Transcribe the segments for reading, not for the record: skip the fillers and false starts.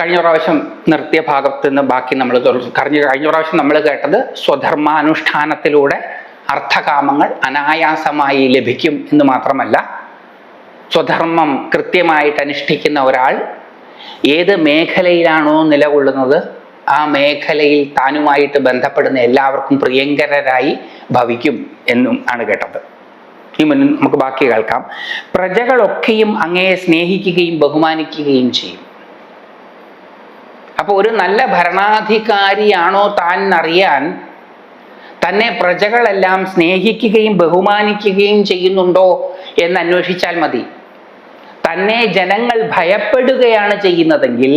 കഴിഞ്ഞ പ്രാവശ്യം നിർത്തിയ ഭാഗത്ത് നിന്ന് ബാക്കി നമ്മൾ കഴിഞ്ഞ പ്രാവശ്യം നമ്മൾ കേട്ടത് സ്വധർമാനുഷ്ഠാനത്തിലൂടെ അർത്ഥകാമങ്ങൾ അനായാസമായി ലഭിക്കും എന്ന് മാത്രമല്ല, സ്വധർമ്മം കൃത്യമായിട്ട് അനുഷ്ഠിക്കുന്ന ഒരാൾ ഏത് മേഖലയിലാണോ നിലകൊള്ളുന്നത് ആ മേഖലയിൽ താനുമായിട്ട് ബന്ധപ്പെടുന്ന എല്ലാവർക്കും പ്രിയങ്കരരായി ഭവിക്കും എന്നും ആണ് കേട്ടത്. ഈ മുന്നിൽ നമുക്ക് ബാക്കി കേൾക്കാം. പ്രജകളൊക്കെയും അങ്ങയെ സ്നേഹിക്കുകയും ബഹുമാനിക്കുകയും ചെയ്യും. അപ്പോൾ ഒരു നല്ല ഭരണാധികാരിയാണോ താൻ എന്നറിയാൻ തന്നെ പ്രജകളെല്ലാം സ്നേഹിക്കുകയും ബഹുമാനിക്കുകയും ചെയ്യുന്നുണ്ടോ എന്ന് അന്വേഷിച്ചാൽ മതി. തന്നെ ജനങ്ങൾ ഭയപ്പെടുകയാണ് ചെയ്യുന്നതെങ്കിൽ,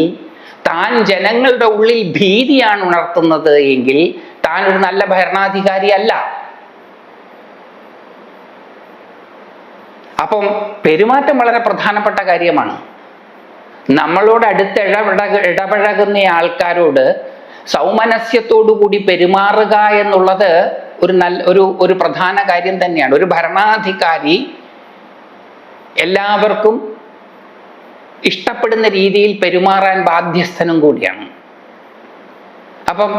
താൻ ജനങ്ങളുടെ ഉള്ളിൽ ഭീതിയാണ് ഉണർത്തുന്നത് എങ്കിൽ താൻ ഒരു നല്ല ഭരണാധികാരി അല്ല. അപ്പം പെരുമാറ്റം വളരെ പ്രധാനപ്പെട്ട കാര്യമാണ്. നമ്മളോട് അടുത്ത് ഇടപഴകുന്ന ആൾക്കാരോട് സൗമനസ്യത്തോടുകൂടി പെരുമാറുക എന്നുള്ളത് ഒരു പ്രധാന കാര്യം തന്നെയാണ്. ഒരു ഭരണാധികാരി എല്ലാവർക്കും ഇഷ്ടപ്പെടുന്ന രീതിയിൽ പെരുമാറാൻ ബാധ്യസ്ഥനും കൂടിയാണ്. അപ്പം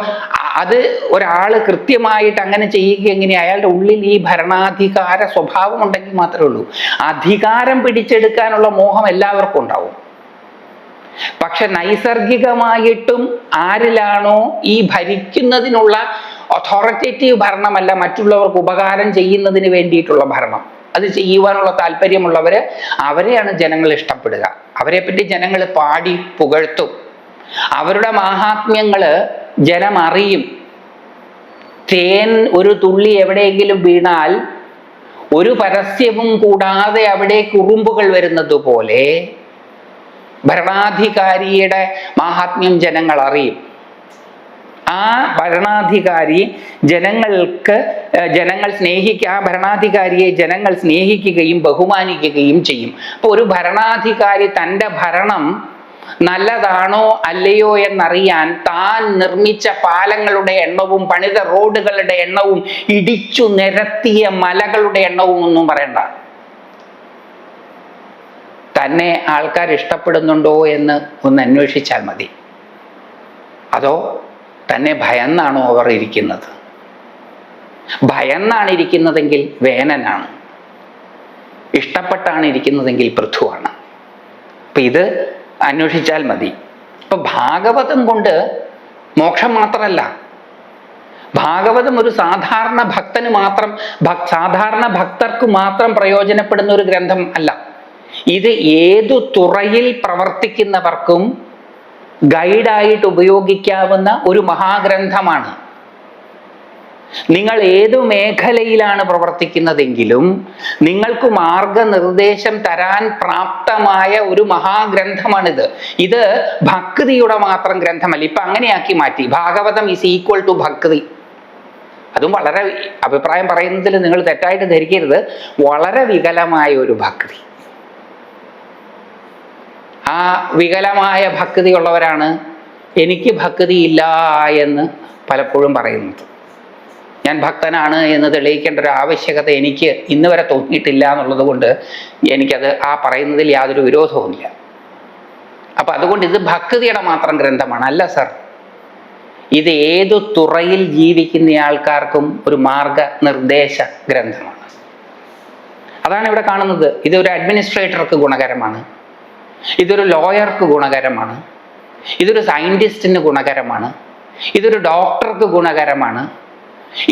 അത് ഒരാള് കൃത്യമായിട്ട് അങ്ങനെ ചെയ്യുക എങ്ങനെ? അയാളുടെ ഉള്ളിൽ ഈ ഭരണാധികാര സ്വഭാവം ഉണ്ടെങ്കിൽ മാത്രമേ ഉള്ളൂ. അധികാരം പിടിച്ചെടുക്കാനുള്ള മോഹം എല്ലാവർക്കും ഉണ്ടാവും. പക്ഷെ നൈസർഗികമായിട്ടും ആരിലാണോ ഈ ഭരിക്കുന്നതിനുള്ള അതോറിറ്റേറ്റീവ് ഭരണമല്ല, മറ്റുള്ളവർക്ക് ഉപകാരം ചെയ്യുന്നതിന് വേണ്ടിയിട്ടുള്ള ഭരണം, അത് ചെയ്യുവാനുള്ള താല്പര്യമുള്ളവര്, അവരെയാണ് ജനങ്ങൾ ഇഷ്ടപ്പെടുക. അവരെ പറ്റി ജനങ്ങൾ പാടി പുകഴ്ത്തും. അവരുടെ മാഹാത്മ്യങ്ങള് ജനം അറിയും. തേൻ ഒരു തുള്ളി എവിടെയെങ്കിലും വീണാൽ ഒരു പരസ്യവും കൂടാതെ അവിടെ കുറുമ്പുകൾ വരുന്നത് പോലെ ഭരണാധികാരിയുടെ മാഹാത്മ്യം ജനങ്ങൾ അറിയും. ആ ഭരണാധികാരി ആ ഭരണാധികാരിയെ ജനങ്ങൾ സ്നേഹിക്കുകയും ബഹുമാനിക്കുകയും ചെയ്യും. അപ്പോൾ ഒരു ഭരണാധികാരി തൻ്റെ ഭരണം നല്ലതാണോ അല്ലയോ എന്നറിയാൻ താൻ നിർമ്മിച്ച പാലങ്ങളുടെ എണ്ണവും പണിത റോഡുകളുടെ എണ്ണവും ഇടിച്ചു നിരത്തിയ മലകളുടെ എണ്ണവും ഒന്നും പറയണ്ട. തന്നെ ആൾക്കാർ ഇഷ്ടപ്പെടുന്നുണ്ടോ എന്ന് ഒന്ന് അന്വേഷിച്ചാൽ മതി. അതോ തന്നെ ഭയന്നാണോ അവർ ഇരിക്കുന്നത്? ഭയന്നാണ് ഇരിക്കുന്നതെങ്കിൽ വേനനാണ്, ഇഷ്ടപ്പെട്ടാണ് ഇരിക്കുന്നതെങ്കിൽ പൃഥുവാണ്. അപ്പൊ ഇത് അന്വേഷിച്ചാൽ മതി. ഇപ്പൊ ഭാഗവതം കൊണ്ട് മോക്ഷം മാത്രമല്ല, ഭാഗവതം ഒരു സാധാരണ ഭക്തന് മാത്രം, സാധാരണ ഭക്തർക്ക് മാത്രം പ്രയോജനപ്പെടുന്ന ഒരു ഗ്രന്ഥം അല്ല. ഇത് ഏതു തുറയിൽ പ്രവർത്തിക്കുന്നവർക്കും ഗൈഡായിട്ട് ഉപയോഗിക്കാവുന്ന ഒരു മഹാഗ്രന്ഥമാണ്. നിങ്ങൾ ഏതു മേഖലയിലാണ് പ്രവർത്തിക്കുന്നതെങ്കിലും നിങ്ങൾക്ക് മാർഗനിർദ്ദേശം തരാൻ പ്രാപ്തമായ ഒരു മഹാഗ്രന്ഥമാണിത്. ഇത് ഭക്തിയുടെ മാത്രം ഗ്രന്ഥമല്ല. ഇപ്പൊ അങ്ങനെയാക്കി മാറ്റി. ഭാഗവതം ഈസ് ഈക്വൽ ടു ഭക്തി. അതും വളരെ, അഭിപ്രായം പറയുന്നതിൽ നിങ്ങൾ തെറ്റായിട്ട് ധരിക്കരുത്, വളരെ വികലമായ ഒരു ഭക്തി. ആ വികലമായ ഭക്തി ഉള്ളവരാണ് എനിക്ക് ഭക്തിയില്ല എന്ന് പലപ്പോഴും പറയുന്നത്. ഞാൻ ഭക്തനാണ് എന്ന് തെളിയിക്കേണ്ട ഒരു ആവശ്യകത എനിക്ക് ഇന്ന് വരെ തോന്നിയിട്ടില്ല എന്നുള്ളത് കൊണ്ട് എനിക്കത് ആ പറയുന്നതിൽ യാതൊരു വിരോധവുമില്ല. അപ്പൊ അതുകൊണ്ട് ഇത് ഭക്തിയുടെ മാത്രം ഗ്രന്ഥമാണ്. അല്ല സർ, ഇത് ഏതു തുറയിൽ ജീവിക്കുന്ന ആൾക്കാർക്കും ഒരു മാർഗനിർദ്ദേശ ഗ്രന്ഥമാണ്. അതാണ് ഇവിടെ കാണുന്നത്. ഇതൊരു അഡ്മിനിസ്ട്രേറ്റർക്ക് ഗുണകരമാണ്, ഇതൊരു ലോയർക്ക് ഗുണകരമാണ്, ഇതൊരു സയന്റിസ്റ്റിന് ഗുണകരമാണ്, ഇതൊരു ഡോക്ടർക്ക് ഗുണകരമാണ്.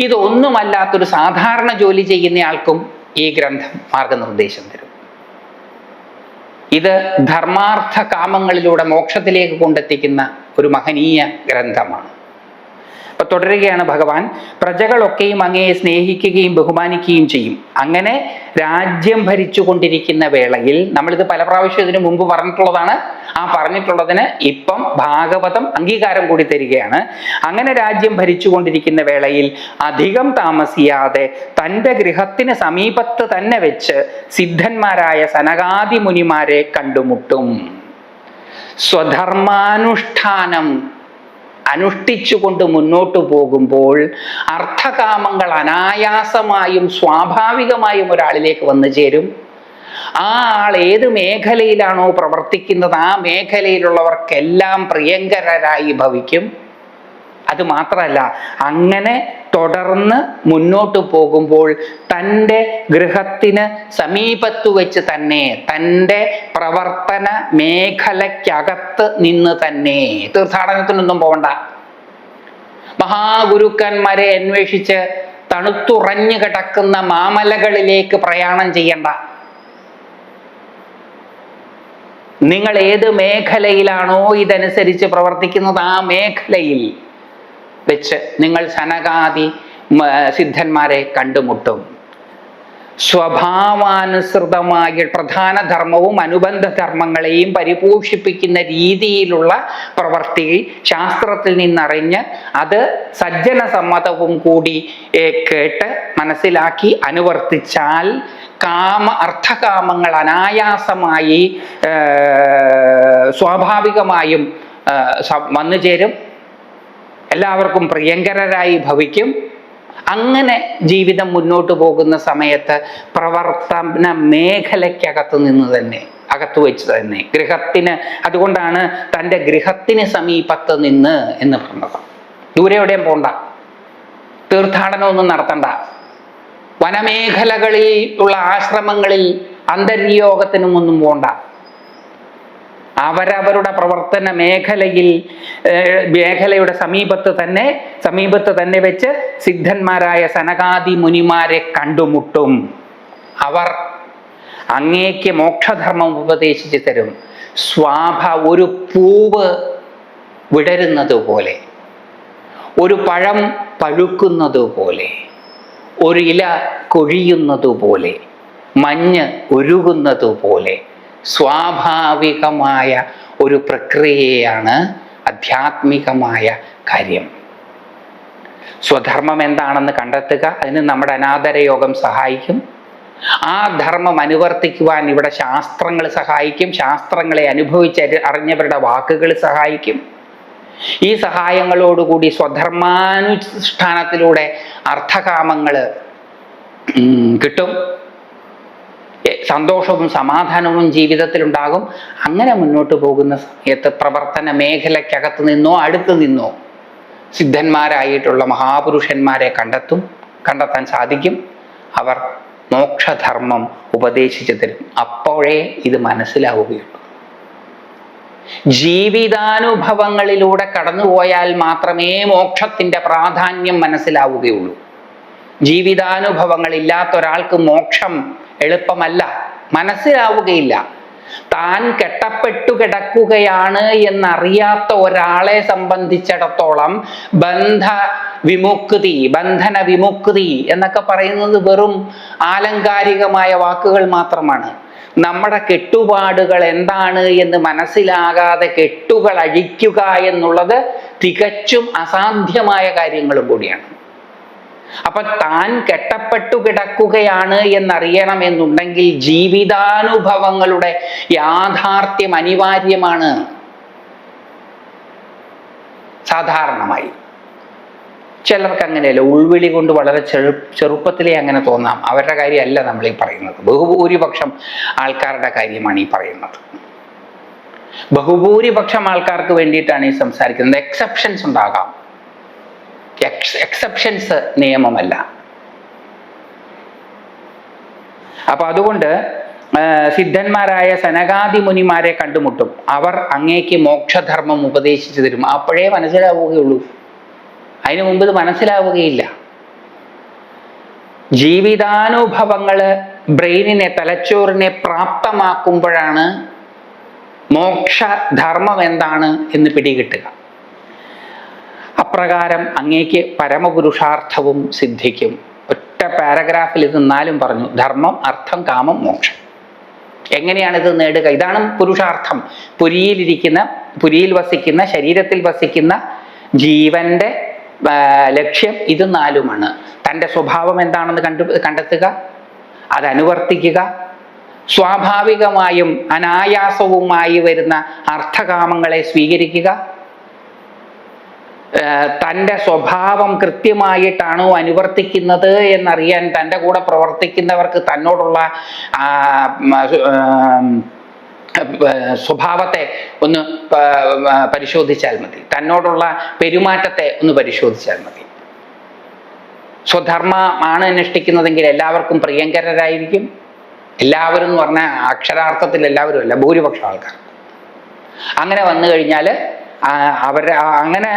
ഇതൊന്നുമല്ലാത്തൊരു സാധാരണ ജോലി ചെയ്യുന്നയാൾക്കും ഈ ഗ്രന്ഥം മാർഗനിർദ്ദേശം തരും. ഇത് ധർമാർത്ഥ കാമങ്ങളിലൂടെ മോക്ഷത്തിലേക്ക് കൊണ്ടെത്തിക്കുന്ന ഒരു മഹനീയ ഗ്രന്ഥമാണ്. അപ്പൊ തുടരുകയാണ് ഭഗവാൻ. പ്രജകളൊക്കെയും അങ്ങയെ സ്നേഹിക്കുകയും ബഹുമാനിക്കുകയും ചെയ്യും. അങ്ങനെ രാജ്യം ഭരിച്ചു കൊണ്ടിരിക്കുന്ന വേളയിൽ, നമ്മളിത് പല പ്രാവശ്യം ഇതിനു മുമ്പ് പറഞ്ഞിട്ടുള്ളതാണ്, ആ പറഞ്ഞിട്ടുള്ളതിന് ഇപ്പം ഭാഗവതം അംഗീകാരം കൂടി തരികയാണ്. അങ്ങനെ രാജ്യം ഭരിച്ചു കൊണ്ടിരിക്കുന്ന വേളയിൽ അധികം താമസിയാതെ തൻ്റെ ഗൃഹത്തിന് സമീപത്ത് തന്നെ വെച്ച് സിദ്ധന്മാരായ സനകാദി മുനിമാരെ കണ്ടുമുട്ടും. സ്വധർമാനുഷ്ഠാനം അനുഷ്ഠിച്ചുകൊണ്ട് മുന്നോട്ടു പോകുമ്പോൾ അർത്ഥകാമങ്ങൾ അനായാസമായും സ്വാഭാവികമായും ഒരാളിലേക്ക് വന്നു ചേരും. ആ ആൾ ഏത് മേഖലയിലാണോ പ്രവർത്തിക്കുന്നത് ആ മേഖലയിലുള്ളവർക്കെല്ലാം പ്രിയങ്കരരായി ഭവിക്കും. അത് മാത്രമല്ല, അങ്ങനെ തുടർന്ന് മുന്നോട്ട് പോകുമ്പോൾ തൻ്റെ ഗൃഹത്തിന് സമീപത്തു വെച്ച് തന്നെ, തൻ്റെ പ്രവർത്തന മേഖലയ്ക്കകത്ത് നിന്ന് തന്നെ, തീർത്ഥാടനത്തിനൊന്നും പോകണ്ട, മഹാഗുരുക്കന്മാരെ അന്വേഷിച്ച് തണുത്തുറഞ്ഞു കിടക്കുന്ന മാമലകളിലേക്ക് പ്രയാണം ചെയ്യണ്ട. നിങ്ങൾ ഏത് മേഖലയിലാണോ ഇതനുസരിച്ച് പ്രവർത്തിക്കുന്നത് ആ മേഖലയിൽ വെച്ച് നിങ്ങൾ സനകാദി സിദ്ധന്മാരെ കണ്ടുമുട്ടും. സ്വഭാവാനുസൃതമായ പ്രധാന ധർമ്മവും അനുബന്ധ ധർമ്മങ്ങളെയും പരിപോഷിപ്പിക്കുന്ന രീതിയിലുള്ള പ്രവൃത്തി ശാസ്ത്രത്തിൽ നിന്നറിഞ്ഞ് അത് സജ്ജന സമ്മതവും കൂടി കേട്ട് മനസ്സിലാക്കി അനുവർത്തിച്ചാൽ അർത്ഥകാമങ്ങൾ അനായാസമായി സ്വാഭാവികമായും വന്നു ചേരും, എല്ലാവർക്കും പ്രിയങ്കരരായി ഭവിക്കും. അങ്ങനെ ജീവിതം മുന്നോട്ട് പോകുന്ന സമയത്ത് പ്രവർത്തന മേഖലയ്ക്കകത്ത് നിന്ന് തന്നെ, അകത്ത് വെച്ച് തന്നെ ഗൃഹത്തിന്, അതുകൊണ്ടാണ് തൻ്റെ ഗൃഹത്തിന് സമീപത്ത് നിന്ന് എന്ന് പറഞ്ഞത്. ദൂരെ എവിടെയും പോണ്ട, തീർത്ഥാടനമൊന്നും നടത്തണ്ട, വനമേഖലകളിൽ ഉള്ള ആശ്രമങ്ങളിൽ അന്തര്യോഗത്തിനും ഒന്നും പോണ്ട. അവരവരുടെ പ്രവർത്തന മേഖലയുടെ സമീപത്ത് തന്നെ വെച്ച് സിദ്ധന്മാരായ സനകാദി മുനിമാരെ കണ്ടുമുട്ടും. അവർ അങ്ങേക്ക് മോക്ഷധർമ്മം ഉപദേശിച്ചു തരും. ഒരു പൂവ് വിടരുന്നത് പോലെ, ഒരു പഴം പഴുക്കുന്നത് പോലെ, ഒരു ഇല കൊഴിയുന്നത് പോലെ, മഞ്ഞ് ഒഴുകുന്നത് പോലെ സ്വാഭാവികമായ ഒരു പ്രക്രിയയാണ് ആധ്യാത്മികമായ കാര്യം. സ്വധർമ്മം എന്താണെന്ന് കണ്ടെത്തുക, അതിന് നമ്മുടെ അനാദര യോഗം സഹായിക്കും. ആ ധർമ്മം അനുവർത്തിക്കുവാൻ ഇവിടെ ശാസ്ത്രങ്ങൾ സഹായിക്കും, ശാസ്ത്രങ്ങളെ അറിഞ്ഞവരുടെ വാക്കുകൾ സഹായിക്കും. ഈ സഹായങ്ങളോടുകൂടി സ്വധർമാനുഷ്ഠാനത്തിലൂടെ അർത്ഥകാമങ്ങൾ കിട്ടും, സന്തോഷവും സമാധാനവും ജീവിതത്തിലുണ്ടാകും. അങ്ങനെ മുന്നോട്ട് പോകുന്ന സമയത്ത് പ്രവർത്തന മേഖലയ്ക്കകത്ത് നിന്നോ അടുത്ത് നിന്നോ സിദ്ധന്മാരായിട്ടുള്ള മഹാപുരുഷന്മാരെ കണ്ടെത്താൻ സാധിക്കും. അവർ മോക്ഷധർമ്മം ഉപദേശിച്ചു തരും. അപ്പോഴേ ഇത് മനസ്സിലാവുകയുള്ളൂ. ജീവിതാനുഭവങ്ങളിലൂടെ കടന്നുപോയാൽ മാത്രമേ മോക്ഷത്തിൻ്റെ പ്രാധാന്യം മനസ്സിലാവുകയുള്ളൂ. ജീവിതാനുഭവങ്ങൾ ഇല്ലാത്ത ഒരാൾക്ക് മോക്ഷം എളുപ്പമല്ല, മനസ്സിലാവുകയില്ല. താൻ കെട്ടപ്പെട്ടു കിടക്കുകയാണ് എന്നറിയാത്ത ഒരാളെ സംബന്ധിച്ചിടത്തോളം ബന്ധന വിമുക്തി എന്നൊക്കെ പറയുന്നത് വെറും ആലങ്കാരികമായ വാക്കുകൾ മാത്രമാണ്. നമ്മുടെ കെട്ടുപാടുകൾ എന്താണ് എന്ന് മനസ്സിലാകാതെ കെട്ടുകൾ അഴിക്കുക എന്നുള്ളത് തികച്ചും അസാധ്യമായ കാര്യങ്ങളും കൂടിയാണ്. അപ്പൊ താൻ കെട്ടപ്പെട്ടു കിടക്കുകയാണ് എന്നറിയണമെന്നുണ്ടെങ്കിൽ ജീവിതാനുഭവങ്ങളുടെ യാഥാർത്ഥ്യം അനിവാര്യമാണ്. സാധാരണമായി ചിലർക്ക് അങ്ങനെയല്ല, ഉൾവിളി കൊണ്ട് വളരെ ചെറുപ്പത്തിലേ അങ്ങനെ തോന്നാം. അവരുടെ കാര്യമല്ല നമ്മൾ ഈ പറയുന്നത്, ബഹുഭൂരിപക്ഷം ആൾക്കാരുടെ കാര്യമാണ് ഈ പറയുന്നത്. ബഹുഭൂരിപക്ഷം ആൾക്കാർക്ക് വേണ്ടിയിട്ടാണ് ഈ സംസാരിക്കുന്നത്. എക്സെപ്ഷൻസ് ഉണ്ടാകാം, എക്സെപ്ഷൻസ് നിയമമല്ല. അപ്പൊ അതുകൊണ്ട് സിദ്ധന്മാരായ സനകാദി മുനിമാരെ കണ്ടുമുട്ടും. അവർ അങ്ങേക്ക് മോക്ഷധർമ്മം ഉപദേശിച്ചു തരും. അപ്പോഴേ മനസ്സിലാവുകയുള്ളൂ, അതിനു മുമ്പ് ഇത് മനസ്സിലാവുകയില്ല. ജീവിതാനുഭവങ്ങള് ബ്രെയിനിനെ, തലച്ചോറിനെ പ്രാപ്തമാക്കുമ്പോഴാണ് മോക്ഷധർമ്മം എന്താണ് എന്ന് പിടികിട്ടുക. അപ്രകാരം അങ്ങേക്ക് പരമപുരുഷാർത്ഥവും സിദ്ധിക്കും. ഒറ്റ പാരഗ്രാഫിൽ ഇത് 4 പറഞ്ഞു: ധർമ്മം, അർത്ഥം, കാമം, മോക്ഷം. എങ്ങനെയാണ് ഇത് നേടുക? ഇതാണ് പുരുഷാർത്ഥം. പുരിയിൽ വസിക്കുന്ന, ശരീരത്തിൽ വസിക്കുന്ന ജീവന്റെ ലക്ഷ്യം ഇത് 4മാണ്. തൻ്റെ സ്വഭാവം എന്താണെന്ന് കണ്ടെത്തുക, അതനുവർത്തിക്കുക, സ്വാഭാവികമായും അനായാസവുമായി വരുന്ന അർത്ഥകാമങ്ങളെ സ്വീകരിക്കുക, തൻ്റെ സ്വഭാവം കൃത്യമായിട്ടാണോ അനുവർത്തിക്കുന്നത് എന്നറിയാൻ തൻ്റെ കൂടെ പ്രവർത്തിക്കുന്നവർക്ക് തന്നോടുള്ള സ്വഭാവത്തെ ഒന്ന് പരിശോധിച്ചാൽ മതി, തന്നോടുള്ള പെരുമാറ്റത്തെ ഒന്ന് പരിശോധിച്ചാൽ മതി. സ്വധർമ്മമാണ് അനുഷ്ഠിക്കുന്നതെങ്കിൽ എല്ലാവർക്കും പ്രിയങ്കരരായിരിക്കും. എല്ലാവരും എന്ന് പറഞ്ഞാൽ അക്ഷരാർത്ഥത്തിൽ എല്ലാവരും അല്ല, ഭൂരിപക്ഷം ആൾക്കാർ. അങ്ങനെ വന്നു കഴിഞ്ഞാൽ അങ്ങനെ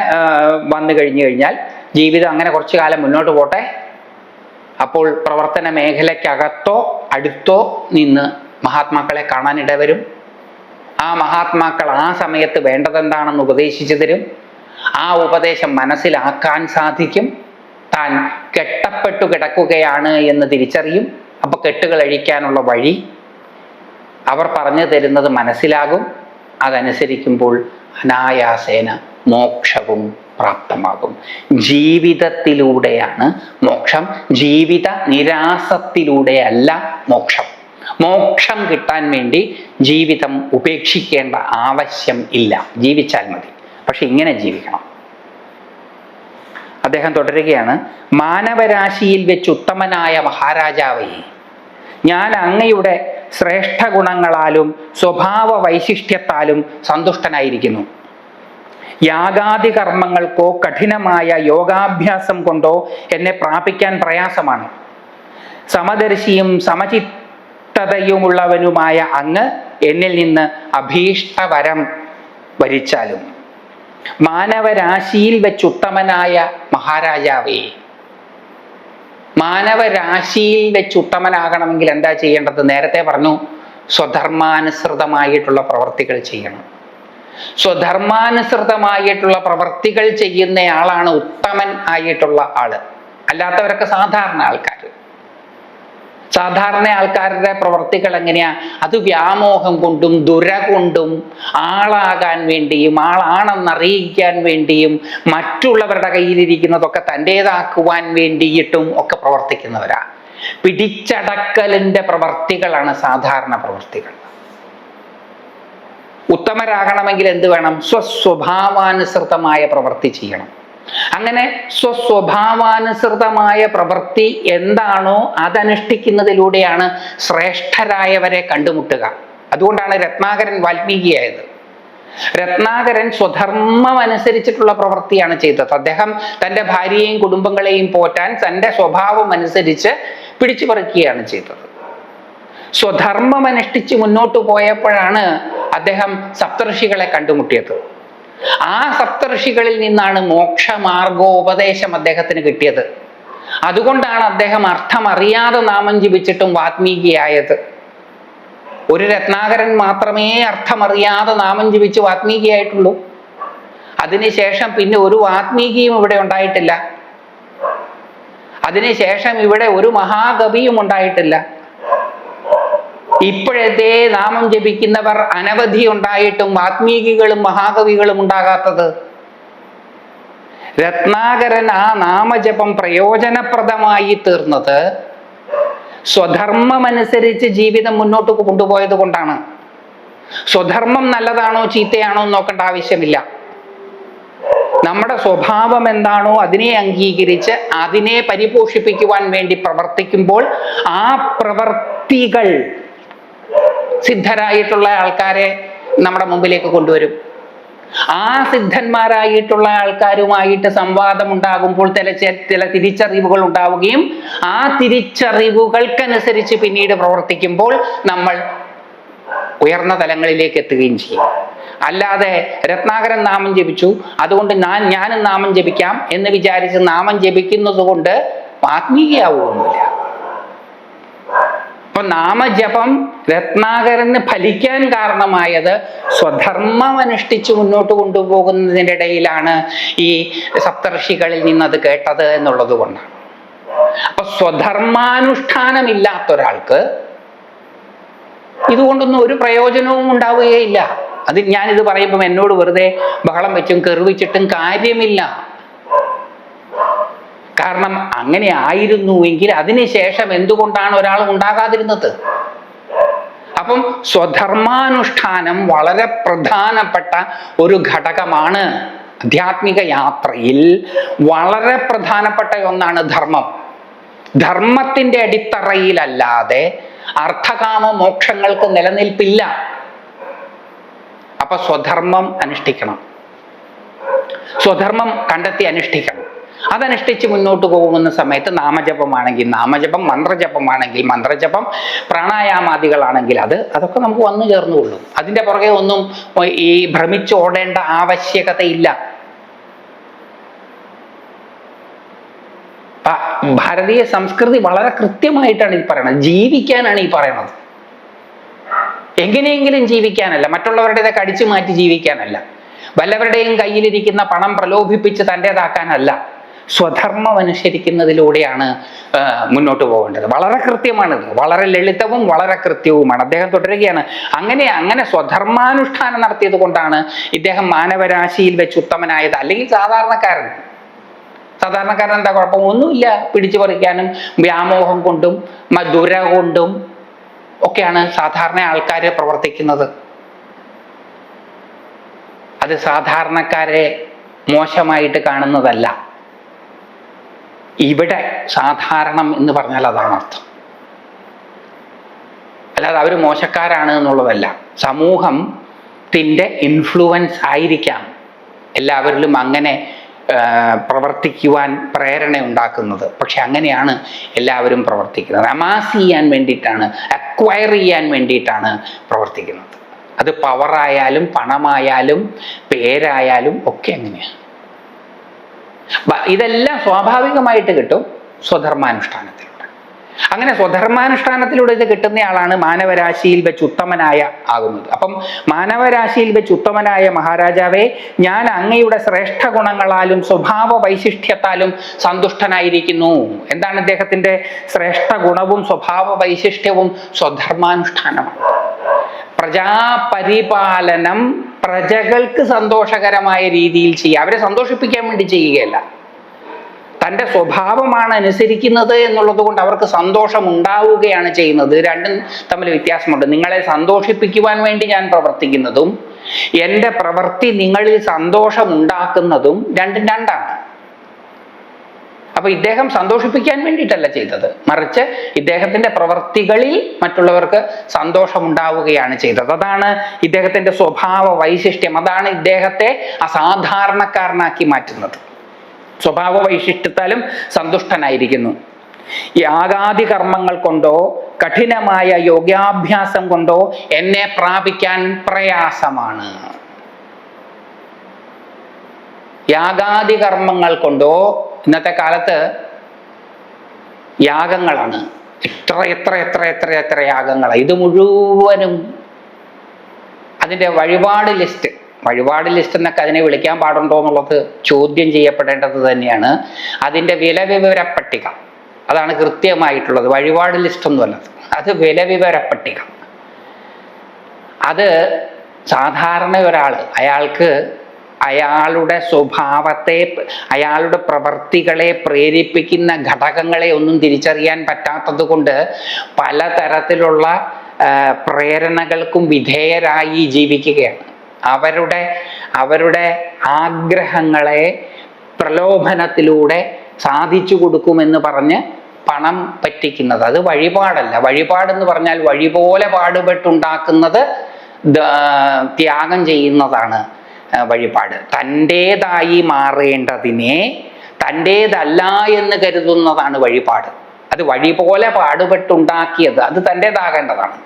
വന്നു കഴിഞ്ഞാൽ ജീവിതം അങ്ങനെ കുറച്ചു കാലം മുന്നോട്ട് പോട്ടെ. അപ്പോൾ പ്രവർത്തന മേഖലയ്ക്കകത്തോ അടുത്തോ നിന്ന് മഹാത്മാക്കളെ കാണാനിടവരും. ആ മഹാത്മാക്കൾ ആ സമയത്ത് വേണ്ടതെന്താണെന്ന് ഉപദേശിച്ചു തരും. ആ ഉപദേശം മനസ്സിലാക്കാൻ സാധിക്കും. താൻ കെട്ടപ്പെട്ടു കിടക്കുകയാണ് എന്ന് തിരിച്ചറിയും. അപ്പൊ കെട്ടുകൾ അഴിക്കാനുള്ള വഴി അവർ പറഞ്ഞു തരുന്നത് മനസ്സിലാകും. അതനുസരിക്കുമ്പോൾ അനായാസേന മോക്ഷവും പ്രാപ്തമാകും. ജീവിതത്തിലൂടെയാണ് മോക്ഷം, ജീവിത നിരാസത്തിലൂടെയല്ല മോക്ഷം. മോക്ഷം കിട്ടാൻ വേണ്ടി ജീവിതം ഉപേക്ഷിക്കേണ്ട ആവശ്യം ഇല്ല, ജീവിച്ചാൽ മതി. പക്ഷെ ഇങ്ങനെ ജീവിക്കണം. അദ്ദേഹം തുടരുകയാണ്, മാനവരാശിയിൽ വെച്ച് ഉത്തമനായ മഹാരാജാവേ, ഞാൻ അങ്ങയുടെ ശ്രേഷ്ഠ ഗുണങ്ങളാലും സ്വഭാവ വൈശിഷ്ട്യത്താലും സന്തുഷ്ടനായിരിക്കുന്നു. യാഗാദി കർമ്മങ്ങൾക്കോ കഠിനമായ യോഗാഭ്യാസം കൊണ്ടോ എന്നെ പ്രാപിക്കാൻ പ്രയാസമാണ്. സമദർശിയും സമചിത്തതയുമുള്ളവനുമായ അങ്ങ് എന്നിൽ നിന്ന് അഭീഷ്ടവരം വരിച്ചാലും. മാനവരാശിയിൽ വെച്ചുത്തമനായ മഹാരാജാവേ, മാനവരാശിയിൽ വെച്ച് ഉത്തമനാകണമെങ്കിൽ എന്താ ചെയ്യേണ്ടത്? നേരത്തെ പറഞ്ഞു, സ്വധർമാനുസൃതമായിട്ടുള്ള പ്രവർത്തികൾ ചെയ്യണം. സ്വധർമാനുസൃതമായിട്ടുള്ള പ്രവർത്തികൾ ചെയ്യുന്നയാളാണ് ഉത്തമൻ ആയിട്ടുള്ള ആള്. അല്ലാത്തവരൊക്കെ സാധാരണ ആൾക്കാർ. സാധാരണ ആൾക്കാരുടെ പ്രവർത്തികൾ എങ്ങനെയാ? അത് വ്യാമോഹം കൊണ്ടും ദുര കൊണ്ടും ആളാകാൻ വേണ്ടിയും ആളാണെന്നറിയിക്കാൻ വേണ്ടിയും മറ്റുള്ളവരുടെ കയ്യിലിരിക്കുന്നതൊക്കെ തൻ്റേതാക്കുവാൻ വേണ്ടിയിട്ടും ഒക്കെ പ്രവർത്തിക്കുന്നവരാ. പിടിച്ചടക്കലിൻ്റെ പ്രവർത്തികളാണ് സാധാരണ പ്രവർത്തികൾ. ഉത്തമരാകണമെങ്കിൽ എന്ത് വേണം? സ്വസ്വഭാവാനുസൃതമായ പ്രവൃത്തി ചെയ്യണം. അങ്ങനെ സ്വസ്വഭാവാനുസൃതമായ പ്രവൃത്തി എന്താണോ അതനുഷ്ഠിക്കുന്നതിലൂടെയാണ് ശ്രേഷ്ഠരായവരെ കണ്ടുമുട്ടുക. അതുകൊണ്ടാണ് രത്നാകരൻ വാൽമീകിയായത്. രത്നാകരൻ സ്വധർമ്മം അനുസരിച്ചിട്ടുള്ള പ്രവൃത്തിയാണ് ചെയ്തത്. അദ്ദേഹം തൻ്റെ ഭാര്യയെയും കുടുംബങ്ങളെയും പോറ്റാൻ തൻ്റെ സ്വഭാവം അനുസരിച്ച് പിടിച്ചു പറിക്കുകയാണ് ചെയ്തത്. സ്വധർമ്മം അനുഷ്ഠിച്ച് മുന്നോട്ട് പോയപ്പോഴാണ് അദ്ദേഹം സപ്തഋഷികളെ കണ്ടുമുട്ടിയത്. ആ സപ്തഋഷികളിൽ നിന്നാണ് മോക്ഷമാർഗോപദേശം അദ്ദേഹത്തിന് കിട്ടിയത്. അതുകൊണ്ടാണ് അദ്ദേഹം അർത്ഥമറിയാതെ നാമം ജപിച്ചിട്ടും വാത്മീകിയായത്. ഒരു രത്നാകരൻ മാത്രമേ അർത്ഥമറിയാതെ നാമം ജപിച്ച് വാത്മീകിയായിട്ടുള്ളൂ. അതിനുശേഷം പിന്നെ ഒരു വാത്മീകിയും ഇവിടെ ഉണ്ടായിട്ടില്ല. അതിനുശേഷം ഇവിടെ ഒരു മഹാകവിയും ഉണ്ടായിട്ടില്ല. ഇപ്പോഴത്തെ നാമം ജപിക്കുന്നവർ അനവധി ഉണ്ടായിട്ടും വാത്മീകികളും മഹാകവികളും ഉണ്ടാകാത്തത്. രത്നാകരൻ ആ നാമജപം പ്രയോജനപ്രദമായി തീർന്നത് സ്വധർമ്മമനുസരിച്ച് ജീവിതം മുന്നോട്ട് കൊണ്ടുപോയത് കൊണ്ടാണ്. സ്വധർമ്മം നല്ലതാണോ ചീത്തയാണോ നോക്കേണ്ട ആവശ്യമില്ല. നമ്മുടെ സ്വഭാവം എന്താണോ അതിനെ അംഗീകരിച്ച് അതിനെ പരിപോഷിപ്പിക്കുവാൻ വേണ്ടി പ്രവർത്തിക്കുമ്പോൾ ആ പ്രവർത്തികൾ സിദ്ധരായിട്ടുള്ള ആൾക്കാരെ നമ്മുടെ മുമ്പിലേക്ക് കൊണ്ടുവരും. ആ സിദ്ധന്മാരായിട്ടുള്ള ആൾക്കാരുമായിട്ട് സംവാദം ഉണ്ടാകുമ്പോൾ ചില തിരിച്ചറിവുകൾ ഉണ്ടാവുകയും ആ തിരിച്ചറിവുകൾക്കനുസരിച്ച് പിന്നീട് പ്രവർത്തിക്കുമ്പോൾ നമ്മൾ ഉയർന്ന തലങ്ങളിലേക്ക് എത്തുകയും ചെയ്യും. അല്ലാതെ രത്നാകരൻ നാമം ജപിച്ചു, അതുകൊണ്ട് ഞാനും നാമം ജപിക്കാം എന്ന് വിചാരിച്ച് നാമം ജപിക്കുന്നത് കൊണ്ട് ആത്മീയയാവുകയൊന്നുമില്ല. അപ്പൊ നാമജപം രത്നാകരന് ഫലിക്കാൻ കാരണമായത് സ്വധർമ്മം അനുഷ്ഠിച്ച് മുന്നോട്ട് കൊണ്ടുപോകുന്നതിൻ്റെ ഇടയിലാണ് ഈ സപ്തർഷികളിൽ നിന്നത് കേട്ടത് എന്നുള്ളത് കൊണ്ടാണ്. അപ്പൊ സ്വധർമാനുഷ്ഠാനമില്ലാത്ത ഒരാൾക്ക് ഇതുകൊണ്ടൊന്നും ഒരു പ്രയോജനവും ഉണ്ടാവുകയില്ല. അത് ഞാനിത് പറയുമ്പം എന്നോട് വെറുതെ ബഹളം വെച്ചും കെറുവിച്ചിട്ടും കാര്യമില്ല. കാരണം അങ്ങനെ ആയിരുന്നുവെങ്കിൽ അതിനുശേഷം എന്തുകൊണ്ടാണ് ഒരാൾ ഉണ്ടാകാതിരുന്നത്? അപ്പം സ്വധർമാനുഷ്ഠാനം വളരെ പ്രധാനപ്പെട്ട ഒരു ഘടകമാണ് ആധ്യാത്മിക യാത്രയിൽ വളരെ പ്രധാനപ്പെട്ട ഒന്നാണ് ധർമ്മം. ധർമ്മത്തിന്റെ അടിത്തറയിലല്ലാതെ അർത്ഥകാമ മോക്ഷങ്ങൾക്ക് നിലനിൽപ്പില്ല. അപ്പൊ സ്വധർമ്മം അനുഷ്ഠിക്കണം, സ്വധർമ്മം കണ്ടെത്തി അനുഷ്ഠിക്കണം. അതനുഷ്ഠിച്ച് മുന്നോട്ട് പോകുന്ന സമയത്ത് നാമജപമാണെങ്കിൽ നാമജപം, മന്ത്രജപമാണെങ്കിൽ മന്ത്രജപം, പ്രാണായാമാദികളാണെങ്കിൽ അതൊക്കെ നമുക്ക് വന്നു ചേർന്നുകൊള്ളും. അതിൻ്റെ പുറകെ ഒന്നും ഈ ഭ്രമിച്ചോടേണ്ട ആവശ്യകതയില്ല. ഭാരതീയ സംസ്കൃതി വളരെ കൃത്യമായിട്ടാണ് ഈ പറയുന്നത്. ജീവിക്കാനാണ് ഈ പറയുന്നത്. എങ്ങനെയെങ്കിലും ജീവിക്കാനല്ല, മറ്റുള്ളവരുടേതൊക്കെ അടിച്ചു മാറ്റി ജീവിക്കാനല്ല, വല്ലവരുടെയും കയ്യിലിരിക്കുന്ന പണം പ്രലോഭിപ്പിച്ച് തൻ്റേതാക്കാനല്ല, സ്വധർമ്മം അനുസരിക്കുന്നതിലൂടെയാണ് മുന്നോട്ട് പോകേണ്ടത്. വളരെ കൃത്യമാണിത്, വളരെ ലളിതവും വളരെ കൃത്യവുമാണ്. അദ്ദേഹം തുടരുകയാണ്, അങ്ങനെ സ്വധർമാനുഷ്ഠാനം നടത്തിയത് കൊണ്ടാണ് ഇദ്ദേഹം മാനവരാശിയിൽ വെച്ച് ഉത്തമനായത്. അല്ലെങ്കിൽ സാധാരണക്കാരൻ എന്താ കുഴപ്പം? ഒന്നുമില്ല. പിടിച്ചു പറിക്കാനും വ്യാമോഹം കൊണ്ടും ദുര കൊണ്ടും ഒക്കെയാണ് സാധാരണ ആൾക്കാർ പ്രവർത്തിക്കുന്നത്. അത് സാധാരണക്കാരെ മോശമായിട്ട് കാണുന്നതല്ല. ഇവിടെ സാധാരണം എന്ന് പറഞ്ഞാൽ അതാണ് അർത്ഥം. അല്ലാതെ അവർ മോശക്കാരാണ് എന്നുള്ളതല്ല. സമൂഹത്തിൻ്റെ ഇൻഫ്ലുവൻസ് ആയിരിക്കാം എല്ലാവരിലും അങ്ങനെ പ്രവർത്തിക്കുവാൻ പ്രേരണ ഉണ്ടാക്കുന്നത്. പക്ഷെ അങ്ങനെയാണ് എല്ലാവരും പ്രവർത്തിക്കുന്നത്. അമാസ് ചെയ്യാൻ വേണ്ടിയിട്ടാണ്, അക്വയർ ചെയ്യാൻ വേണ്ടിയിട്ടാണ് പ്രവർത്തിക്കുന്നത്. അത് പവറായാലും പണമായാലും പേരായാലും ഒക്കെ അങ്ങനെയാണ്. ഇതെല്ലാം സ്വാഭാവികമായിട്ട് കിട്ടും സ്വധർമാനുഷ്ഠാനത്തിലൂടെ. അങ്ങനെ സ്വധർമാനുഷ്ഠാനത്തിലൂടെ ഇത് കിട്ടുന്നയാളാണ് മാനവരാശിയിൽ വെച്ച് ഉത്തമനായ ആകുന്നത്. അപ്പം മാനവരാശിയിൽ വെച്ച് ഉത്തമനായ മഹാരാജാവേ, ഞാൻ അങ്ങയുടെ ശ്രേഷ്ഠ ഗുണങ്ങളാലും സ്വഭാവ വൈശിഷ്ട്യത്താലും സന്തുഷ്ടനായിരിക്കുന്നു. എന്താണ് ഇദ്ദേഹത്തിന്റെ ശ്രേഷ്ഠ ഗുണവും സ്വഭാവ വൈശിഷ്ട്യവും? സ്വധർമാനുഷ്ഠാനമാണ്. പ്രജാപരിപാലനം പ്രജകൾക്ക് സന്തോഷകരമായ രീതിയിൽ ചെയ്യുക, അവരെ സന്തോഷിപ്പിക്കാൻ വേണ്ടി ചെയ്യുകയല്ല. തൻ്റെ സ്വഭാവമാണ് അനുസരിക്കുന്നത് എന്നുള്ളത് കൊണ്ട് അവർക്ക് സന്തോഷം ഉണ്ടാവുകയാണ് ചെയ്യുന്നത്. രണ്ടും തമ്മിൽ വ്യത്യാസമുണ്ട്. നിങ്ങളെ സന്തോഷിപ്പിക്കുവാൻ വേണ്ടി ഞാൻ പ്രവർത്തിക്കുന്നതും എൻ്റെ പ്രവൃത്തി നിങ്ങളിൽ സന്തോഷം ഉണ്ടാക്കുന്നതും രണ്ടാണ്. അപ്പൊ ഇദ്ദേഹം സന്തോഷിപ്പിക്കാൻ വേണ്ടിയിട്ടല്ല ചെയ്തത്, മറിച്ച് ഇദ്ദേഹത്തിന്റെ പ്രവൃത്തികളിൽ മറ്റുള്ളവർക്ക് സന്തോഷം ഉണ്ടാവുകയാണ് ചെയ്തത്. അതാണ് ഇദ്ദേഹത്തിന്റെ സ്വഭാവ വൈശിഷ്ട്യം. അതാണ് ഇദ്ദേഹത്തെ അസാധാരണക്കാരനാക്കി മാറ്റുന്നത്. സ്വഭാവ വൈശിഷ്ട്യത്താലും സന്തുഷ്ടനായിരിക്കുന്നു. യാഗാദി കർമ്മങ്ങൾ കൊണ്ടോ കഠിനമായ യോഗാഭ്യാസം കൊണ്ടോ എന്നെ പ്രാപിക്കാൻ പ്രയാസമാണ്. യാഗാദി കർമ്മങ്ങൾ കൊണ്ടോ, ഇന്നത്തെ കാലത്ത് യാഗങ്ങളാണ്, എത്ര യാഗങ്ങളാണ്. ഇത് മുഴുവനും അതിൻ്റെ വഴിപാട് ലിസ്റ്റ് എന്നൊക്കെ അതിനെ വിളിക്കാൻ പാടുണ്ടോ എന്നുള്ളത് ചോദ്യം ചെയ്യപ്പെടേണ്ടത് തന്നെയാണ്. അതിൻ്റെ വില പട്ടിക അതാണ് കൃത്യമായിട്ടുള്ളത്. വഴിപാട് ലിസ്റ്റ് ഒന്നുമല്ലത്, അത് വില പട്ടിക. അത് സാധാരണ ഒരാൾ അയാളുടെ സ്വഭാവത്തെ, അയാളുടെ പ്രവർത്തികളെ പ്രേരിപ്പിക്കുന്ന ഘടകങ്ങളെ ഒന്നും തിരിച്ചറിയാൻ പറ്റാത്തത് കൊണ്ട് പലതരത്തിലുള്ള പ്രേരണകൾക്കും വിധേയരായി ജീവിക്കുകയാണ്. അവരുടെ ആഗ്രഹങ്ങളെ പ്രലോഭനത്തിലൂടെ സാധിച്ചു കൊടുക്കുമെന്ന് പറഞ്ഞ് പണം പറ്റിക്കുന്നത്, അത് വഴിപാടല്ല. വഴിപാടെന്ന് പറഞ്ഞാൽ വഴി പോലെ പാടുപെട്ടുണ്ടാക്കുന്നത് ത്യാഗം ചെയ്യുന്നതാണ് വഴിപാട്. തൻ്റേതായി മാറേണ്ടതിനെ തൻ്റേതല്ല എന്ന് കരുതുന്നതാണ് വഴിപാട്. അത് വഴി പോലെ പാടുപെട്ടുണ്ടാക്കിയത് അത് തൻ്റേതാകേണ്ടതാണ്.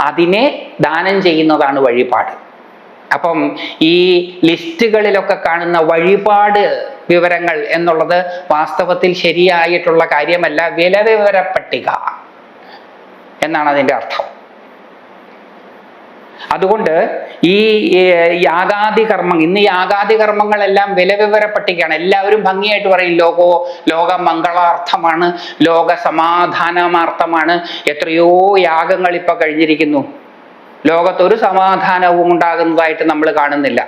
അതിനെ ദാനം ചെയ്യുന്നതാണ് വഴിപാട്. അപ്പം ഈ ലിസ്റ്റുകളിലൊക്കെ കാണുന്ന വഴിപാട് വിവരങ്ങൾ എന്നുള്ളത് വാസ്തവത്തിൽ ശരിയായിട്ടുള്ള കാര്യമല്ല, വില പട്ടിക എന്നാണ് അതിൻ്റെ അർത്ഥം. അതുകൊണ്ട് ഈ യാഗാദി കർമ്മങ്ങളെല്ലാം വില പട്ടികയാണ്. എല്ലാവരും ഭംഗിയായിട്ട് പറയും ലോക മംഗളാർത്ഥമാണ്, ലോക സമാധാനമാർത്ഥമാണ്. എത്രയോ യാഗങ്ങൾ ഇപ്പൊ കഴിഞ്ഞിരിക്കുന്നു. ലോകത്തൊരു സമാധാനവും ഉണ്ടാകുന്നതായിട്ട് നമ്മൾ കാണുന്നില്ല.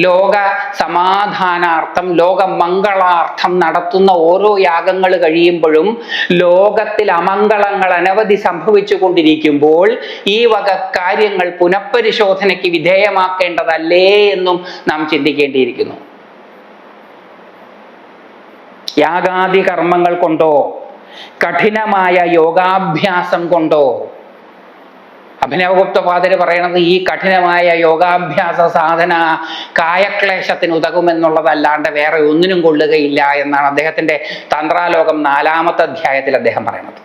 ലോക സമാധാനാർത്ഥം, ലോക മംഗളാർത്ഥം നടത്തുന്ന ഓരോ യാഗങ്ങൾ കഴിയുമ്പോഴും ലോകത്തിൽ അമംഗളങ്ങൾ അനവധി സംഭവിച്ചു കൊണ്ടിരിക്കുമ്പോൾ ഈ വക കാര്യങ്ങൾ പുനഃപരിശോധനയ്ക്ക് വിധേയമാക്കേണ്ടതല്ലേ എന്നും നാം ചിന്തിക്കേണ്ടിയിരിക്കുന്നു. യാഗാദി കർമ്മങ്ങൾ കൊണ്ടോ കഠിനമായ യോഗാഭ്യാസം കൊണ്ടോ. അഭിനവഗുപ്തപാദര് പറയണത് ഈ കഠിനമായ യോഗാഭ്യാസ സാധന കായക്ലേശത്തിന് ഉതകുമെന്നുള്ളതല്ലാണ്ട് വേറെ ഒന്നിനും കൊള്ളുകയില്ല എന്നാണ് അദ്ദേഹത്തിന്റെ തന്ത്രാലോകം 4-ാമത്തെ അധ്യായത്തിൽ അദ്ദേഹം പറയുന്നത്.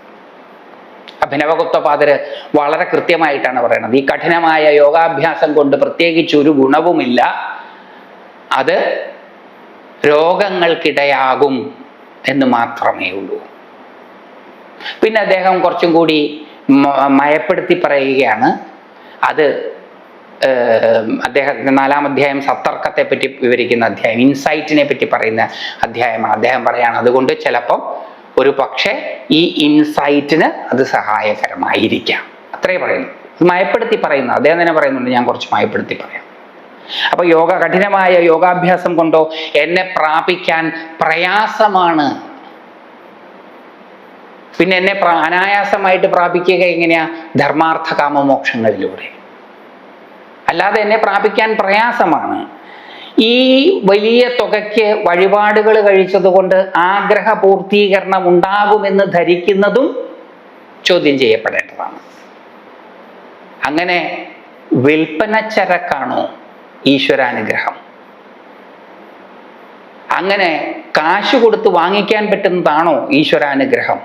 അഭിനവഗുപ്തപാദര് വളരെ കൃത്യമായിട്ടാണ് പറയുന്നത്, ഈ കഠിനമായ യോഗാഭ്യാസം കൊണ്ട് പ്രത്യേകിച്ച് ഒരു ഗുണവുമില്ല, അത് രോഗങ്ങൾക്കിടയാകും എന്ന് മാത്രമേ ഉള്ളൂ. പിന്നെ അദ്ദേഹം കുറച്ചും കൂടി മയപ്പെടുത്തി പറയുകയാണ്. അത് അദ്ദേഹം 4-ാം അധ്യായം സത്തർക്കത്തെ പറ്റി വിവരിക്കുന്ന അധ്യായം, ഇൻസൈറ്റിനെ പറ്റി പറയുന്ന അധ്യായമാണ്. അദ്ദേഹം പറയാണ് അതുകൊണ്ട് ചിലപ്പം ഒരു പക്ഷേ ഈ ഇൻസൈറ്റിന് അത് സഹായകരമായിരിക്കാം, അത്രേ പറയുന്നു. മയപ്പെടുത്തി പറയുന്നു, അദ്ദേഹം തന്നെ പറയുന്നുണ്ട്, ഞാൻ കുറച്ച് മയപ്പെടുത്തി പറയാം. അപ്പൊ കഠിനമായ യോഗാഭ്യാസം കൊണ്ടോ എന്നെ പ്രാപിക്കാൻ പ്രയാസമാണ്. പിന്നെ എന്നെ അനായാസമായിട്ട് പ്രാപിക്കുക എങ്ങനെയാ? ധർമാർത്ഥ കാമമോക്ഷങ്ങളിലൂടെ. അല്ലാതെ എന്നെ പ്രാപിക്കാൻ പ്രയാസമാണ്. ഈ വലിയ തുകയ്ക്ക് വഴിപാടുകൾ കഴിച്ചതുകൊണ്ട് ആഗ്രഹ പൂർത്തീകരണം ഉണ്ടാകുമെന്ന് ധരിക്കുന്നതും ചോദ്യം ചെയ്യപ്പെടേണ്ടതാണ്. അങ്ങനെ വിൽപ്പനച്ചരക്കാണോ ഈശ്വരാനുഗ്രഹം? അങ്ങനെ കാശ് കൊടുത്ത് വാങ്ങിക്കാൻ പറ്റുന്നതാണോ ഈശ്വരാനുഗ്രഹം?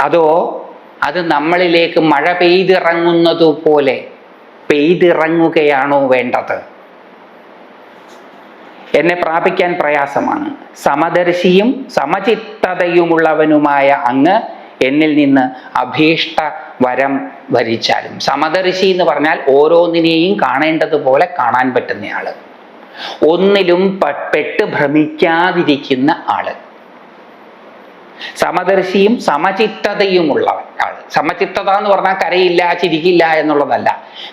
അതോ അത് നമ്മളിലേക്ക് മഴ പെയ്തിറങ്ങുന്നതുപോലെ പെയ്തിറങ്ങുകയാണോ വേണ്ടത്? എന്നെ പ്രാപിക്കാൻ പ്രയാസമാണ്. സമദർശിയും സമചിത്തതയുമുള്ളവനുമായ അങ്ങ് എന്നിൽ നിന്ന് അഭീഷ്ട വരം വരിച്ചാലും. സമദർശി എന്ന് പറഞ്ഞാൽ ഓരോന്നിനെയും കാണേണ്ടതുപോലെ കാണാൻ പറ്റുന്നയാള്, ഒന്നിലും പെട്ട് ഭ്രമിക്കാതിരിക്കുന്ന ആള്. സമദർശിയും സമചിത്തതയുമുള്ള ആള്. സമചിത്തത എന്ന് പറഞ്ഞാൽ കരയില്ല ചിരിക്കില്ല എന്നുള്ളതല്ല,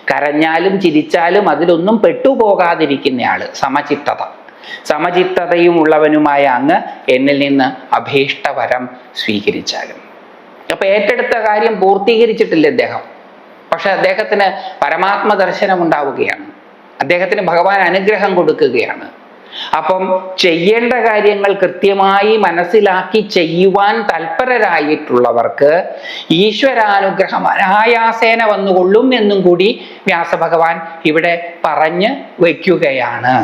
കരഞ്ഞാലും ചിരിച്ചാലും അതിലൊന്നും പെട്ടുപോകാതിരിക്കുന്നയാള് സമചിത്തത. സമചിത്തതയുമുള്ളവനുമായ അങ്ങ് എന്നിൽ നിന്ന് അഭീഷ്ടവരം സ്വീകരിച്ചാലും. അപ്പൊ ഏറ്റെടുത്ത കാര്യം പൂർത്തീകരിച്ചിട്ടില്ല അദ്ദേഹം, പക്ഷെ അദ്ദേഹത്തിന് പരമാത്മ ദർശനം ഉണ്ടാവുകയാണ്, അദ്ദേഹത്തിന് ഭഗവാൻ അനുഗ്രഹം കൊടുക്കുകയാണ്. അപ്പം ചെയ്യേണ്ട കാര്യങ്ങൾ കൃത്യമായി മനസ്സിലാക്കി ചെയ്യുവാൻ തൽപരരായിട്ടുള്ളവർക്ക് ഈശ്വരാനുഗ്രഹം അനായാസേന വന്നുകൊള്ളും എന്നും കൂടി വ്യാസഭഗവാൻ ഇവിടെ പറഞ്ഞു വയ്ക്കുകയാണ്.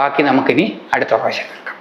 ബാക്കി നമുക്കിനി അടുത്ത പ്രാവശ്യം കേൾക്കാം.